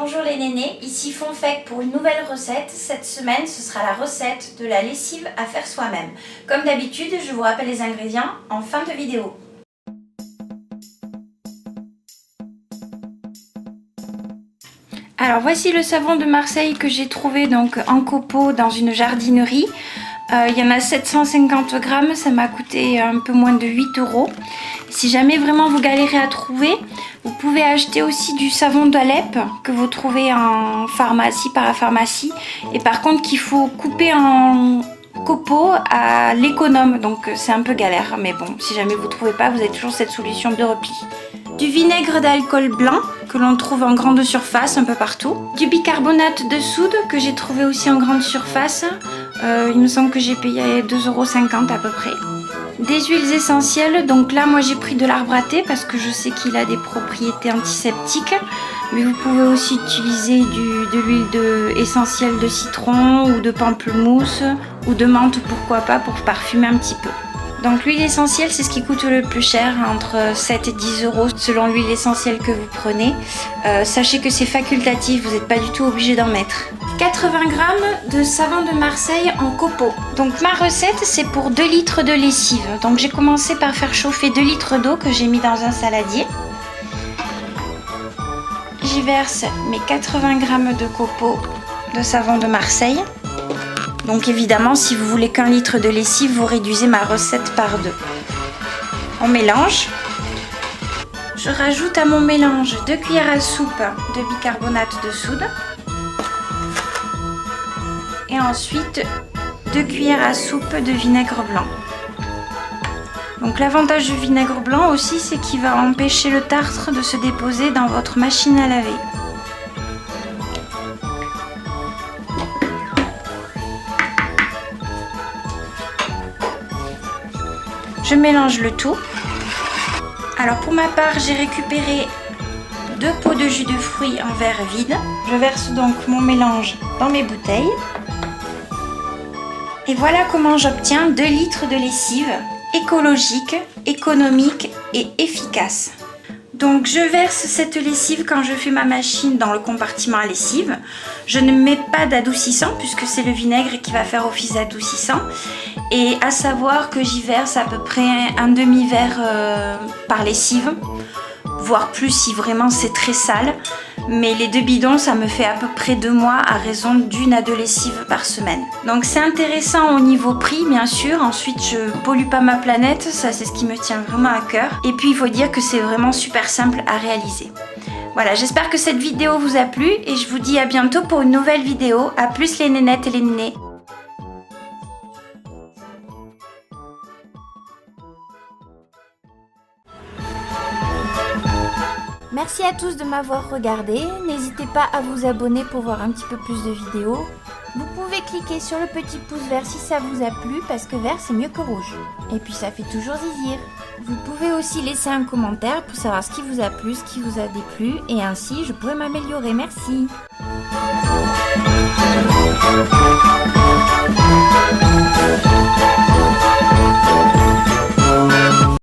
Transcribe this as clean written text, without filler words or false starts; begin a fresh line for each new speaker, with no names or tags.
Bonjour les nénés, ici Fonfec pour une nouvelle recette. Cette semaine, ce sera la recette de la lessive à faire soi-même. Comme d'habitude, je vous rappelle les ingrédients en fin de vidéo. Alors voici le savon de Marseille que j'ai trouvé donc en copeaux dans une jardinerie. Il y en a 750 grammes, ça m'a coûté un peu moins de 8 €. Si jamais vraiment vous galérez à trouver, vous pouvez acheter aussi du savon d'Alep que vous trouvez en pharmacie, parapharmacie. Et par contre qu'il faut couper en copeaux à l'économe, donc c'est un peu galère. Mais bon, si jamais vous ne trouvez pas, vous avez toujours cette solution de repli. Du vinaigre d'alcool blanc que l'on trouve en grande surface un peu partout. Du bicarbonate de soude que j'ai trouvé aussi en grande surface. Il me semble que j'ai payé 2,50 € à peu près. Des huiles essentielles, donc là moi j'ai pris de l'arbre à thé parce que je sais qu'il a des propriétés antiseptiques. Mais vous pouvez aussi utiliser de l'huile essentielle de citron ou de pamplemousse ou de menthe, pourquoi pas, pour parfumer un petit peu. Donc l'huile essentielle, c'est ce qui coûte le plus cher, entre 7 et 10 € selon l'huile essentielle que vous prenez. Sachez que c'est facultatif, vous n'êtes pas du tout obligé d'en mettre. 80 g de savon de Marseille en copeaux. Donc ma recette, c'est pour 2 litres de lessive. Donc j'ai commencé par faire chauffer 2 litres d'eau que j'ai mis dans un saladier. J'y verse mes 80 g de copeaux de savon de Marseille. Donc évidemment, si vous voulez qu'1 litre de lessive, vous réduisez ma recette par 2. On mélange. Je rajoute à mon mélange 2 cuillères à soupe de bicarbonate de soude. Et ensuite 2 cuillères à soupe de vinaigre blanc. Donc l'avantage du vinaigre blanc aussi, c'est qu'il va empêcher le tartre de se déposer dans votre machine à laver. Je mélange le tout. Alors pour ma part, j'ai récupéré 2 pots de jus de fruits en verre vide. Je verse donc mon mélange dans mes bouteilles. Et voilà comment j'obtiens 2 litres de lessive écologique, économique et efficace. Donc je verse cette lessive quand je fais ma machine dans le compartiment à lessive. Je ne mets pas d'adoucissant puisque c'est le vinaigre qui va faire office d'adoucissant. Et à savoir que j'y verse à peu près un demi-verre par lessive, voire plus si vraiment c'est très sale. Mais les 2 bidons, ça me fait à peu près 2 mois à raison d'1 à 2 lessives par semaine. Donc c'est intéressant au niveau prix, bien sûr. Ensuite, je pollue pas ma planète, ça c'est ce qui me tient vraiment à cœur. Et puis il faut dire que c'est vraiment super simple à réaliser. Voilà, j'espère que cette vidéo vous a plu et je vous dis à bientôt pour une nouvelle vidéo. A plus les nénettes et les nénés. Merci à tous de m'avoir regardé, n'hésitez pas à vous abonner pour voir un petit peu plus de vidéos. Vous pouvez cliquer sur le petit pouce vert si ça vous a plu, parce que vert c'est mieux que rouge. Et puis ça fait toujours zizir. Vous pouvez aussi laisser un commentaire pour savoir ce qui vous a plu, ce qui vous a déplu, et ainsi je pourrai m'améliorer. Merci.